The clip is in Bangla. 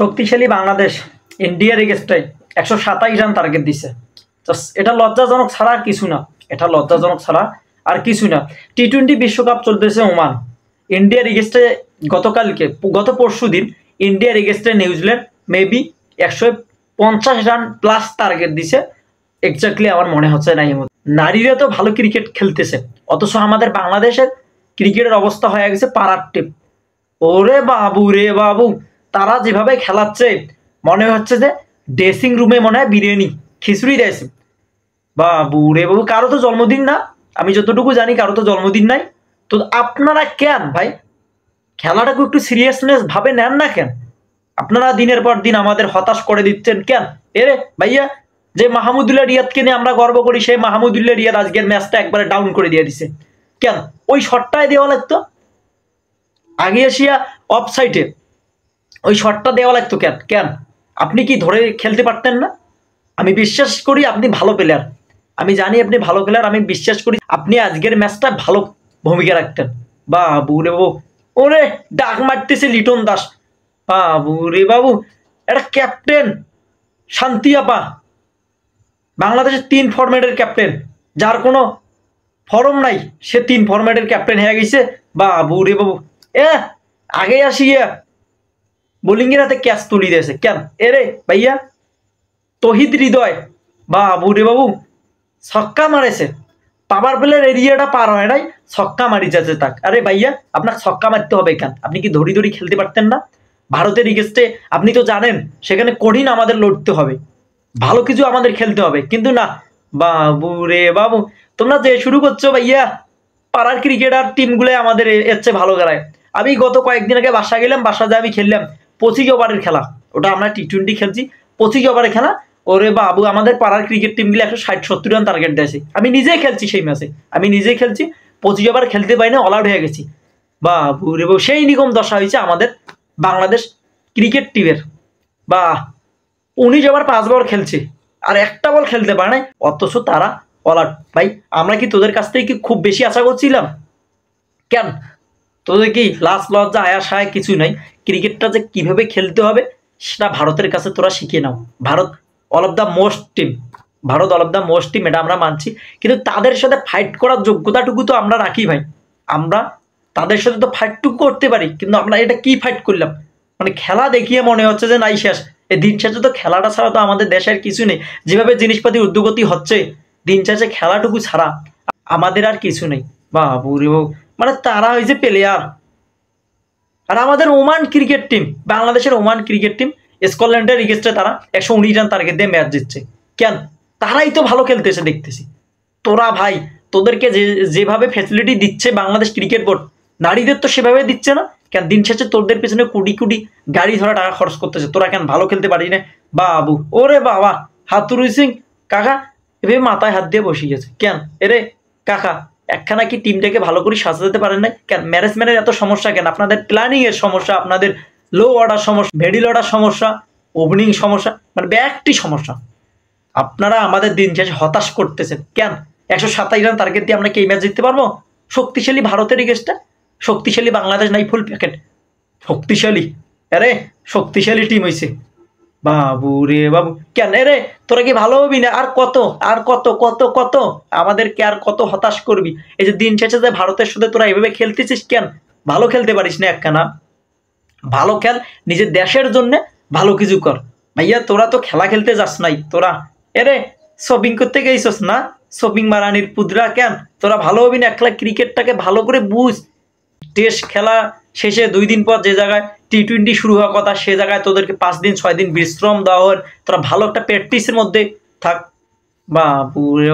শক্তিশালী বাংলাদেশ ইন্ডিয়ার এগেস্টে 127 রান টার্গেট দিছে। এটা লজ্জাজনক ছাড়া আর কিছু না, এটা লজ্জাজনক ছাড়া আর কিছু না। টি-20 বিশ্বকাপ চলতেছে ওমান। ইন্ডিয়ার এগেস্টে গত পরশু দিন ইন্ডিয়ার এগেস্টে New Zealand maybe 150 run plus target দিছে। এক্স্যাক্টলি আমার মনে হচ্ছে না। নারীরা তো ভালো ক্রিকেট খেলতেছে, অথচ আমাদের বাংলাদেশের ক্রিকেটের অবস্থা হয়ে গেছে পাড়ার টিপ। ওরে বাবু রে বাবু, তারা যেভাবে খেলাচ্ছে মনে হচ্ছে যে ড্রেসিং রুমে মনে হয় বিরিয়ানি খিচুড়ি দিয়েছে। বাবু রে বাবু, কারো তো জন্মদিন না, আমি যতটুকু জানি কারো তো জন্মদিন নাই। তো আপনারা কেন ভাই খেলাটাকে একটু সিরিয়াসনেস ভাবে নেন না কেন? আপনারা দিনের পর দিন আমাদের হতাশ করে দিচ্ছেন কেন? এরে ভাইয়া, যে মাহমুদুল্লাহ রিয়াদকে নিয়ে আমরা গর্ব করি, সেই মাহমুদুল্লাহ রিয়াদ আজকের ম্যাচটা একবারে ডাউন করে দিয়ে দিছে কেন? ওই শটটাই দেওয়া লাগতো আগে এশিয়া অফ সাইডে, ওই শটটা দেওয়া লাগতো কেন? কেন আপনি কি ধরে খেলতে পারতেন না? আমি বিশ্বাস করি আপনি ভালো প্লেয়ার, আমি জানি আপনি ভালো প্লেয়ার, আমি বিশ্বাস করি আপনি আজকের ম্যাচটা ভালো ভূমিকা রাখতেন। বাবু রে বাবু, ওরে ডাক মারতেছে লিটন দাস। বাবু রে বাবু, এটা ক্যাপ্টেন শান্তি আপা, বাংলাদেশের 3 ফরম্যাটের ক্যাপ্টেন, যার কোনো ফরম নাই সে 3 ফরম্যাটের ক্যাপ্টেন হয়ে গেছে। বাবু রে বাবু, আগে আসিয়া বোলিং এর হাতে ক্যাচ তুলি দিয়েছে কেন? এরে ভাইয়া তহিদ হৃদয়, বাবু রে বাবু ছক্কা মারেছে, পাওয়ার প্লের এরিয়াটা পার হয় নাই, ছক্কা মারি যাচ্ছে তাক। আরে ভাইয়া আপনার ছক্কা মারতে হবে কেন? আপনি কি ধরি ধরি খেলতে পারতেন না? ভারতের এগেস্টে আপনি তো জানেন সেখানে কঠিন আমাদের লড়তে হবে, ভালো কিছু আমাদের খেলতে হবে, কিন্তু না। বাবু রে বাবু, তোমরা যে শুরু করছো ভাইয়া, পাড়ার ক্রিকেটার টিমগুলো আমাদের এর চেয়ে ভালো খেলায়। আমি গত কয়েকদিন আগে বাসা গেলাম, বাসা যা আমি খেললাম 25 ওভারের খেলা, ওটা আমরা টি-20 খেলছি, 25 ওভারের খেলা। ওরে বাবু, আমাদের পাড়ার ক্রিকেট টিমগুলো 160-70 রান টার্গেট দিয়েছে। আমি নিজেই খেলছি সেই ম্যাচে, আমি নিজেই খেলছি, 25 ওভার খেলতে পারি না, অল আউট হয়ে গেছি। বাবু রে বাবু, সেই নিগম দশা হয়েছে আমাদের বাংলাদেশ ক্রিকেট টিমের। বা 19 ওভার 5 বল খেলছে আর একটা বল খেলতে পারে না, অথচ তারা অল আউট। ভাই আমরা কি তোদের কাছ থেকে কি খুব বেশি আশা করছিলাম? কেন তোদের কি লাজ লজ্জা আয়া সায় কিছু নাই? ক্রিকেটটা যে কিভাবে খেলতে হবে সেটা ভারতের কাছে তোরা শিখে নাও। Bharat all of the most team, Bharat all of the most team, এটা আমরা মানছি, কিন্তু তাদের সাথে ফাইট করার যোগ্যতাটুকু তো আমরা রাখি ভাই। আমরা তাদের সাথে তো ফাইটটুকু করতে পারি, কিন্তু আমরা এটা কি ফাইট করলাম? মানে খেলা দেখিয়ে মনে হচ্ছে যে নাই শেষ। এই দিন শেষে তো খেলাটা ছাড়া তো আমাদের দেশের কিছু নেই। যেভাবে জিনিসপাতির ঊর্ধ্বগতি হচ্ছে, দিন শেষে খেলাটুকু ছাড়া আমাদের আর কিছু নেই। বাবু রে বাবু, মানে তারা হয়েছে প্লেয়ার। আর আমাদের ওমান ক্রিকেট টিম, বাংলাদেশের ওমান ক্রিকেট টিম স্কটল্যান্ডের এগেস্টে তারা 119 রান টার্গেট দিয়ে ম্যাচ জিতছে কেন? তারাই তো ভালো খেলতেছে দেখতেছি। তোরা ভাই তোদেরকে যেভাবে ফ্যাসিলিটি দিচ্ছে বাংলাদেশ ক্রিকেট বোর্ড, নারীদের তো সেভাবে দিচ্ছে না কেন? দিন শেষে তোদের পেছনে কোটি কোটি গাড়ি ধরা টাকা খরচ করতেছে, তোরা কেন ভালো খেলতে পারিস না? বাবু ওরে বাবা, হাতুরুই সিং কাকা এভাবে মাথায় হাত দিয়ে বসে গেছে কেন? এরে কাকা একখানা কি টিমটাকে ভালো করে সাজাতে পারেন না কেন? ম্যানেজমেন্টের এত সমস্যা কেন? আপনাদের প্ল্যানিং এর সমস্যা, আপনাদের লো অর্ডার সমস্যা, মিডল অর্ডার সমস্যা, ওপেনিং সমস্যা, মানে ব্যাকটি সমস্যা। আপনারা আমাদের দিন শেষে হতাশ করতেছেন কেন? 127 রান টার্গেট দিয়ে আমরা কি এই ম্যাচ জিততে পারবো? শক্তিশালী ভারতের এগেস্টে শক্তিশালী বাংলাদেশ নাই, ফুল প্যাকেট শক্তিশালী। আরে শক্তিশালী টিম হয়েছে। বাবু রে বাবু, কেন রে তোরা কি ভালো হবি না? আর কত আর কত কত কত আমাদেরকে আর কত হতাশ করবি? এই যে দিন শেষে যে ভারতের সাথে তোরা এভাবে খেলতেছিস কেন? ভালো খেলতে পারিস না একখানা? ভালো খেল, নিজের দেশের জন্য ভালো কিছু কর। ভাইয়া তোরা তো খেলা খেলতে যাস নাই, তোরা এরে শপিং করতে গেছিস না? শপিং মারানির পুদরা কেন? তোরা ভালো হবি না? একলা ক্রিকেটটাকে ভালো করে বুঝ। টেস্ট খেলা শেষে 2 দিন পর যে জায়গায় টি-20 শুরু হওয়ার কথা, সে জায়গায় তোদেরকে 5 দিন 6 দিন বিশ্রাম দেওয়া হয়। তোরা ভালো একটা প্র্যাকটিসের মধ্যে থাক। বাবু রে।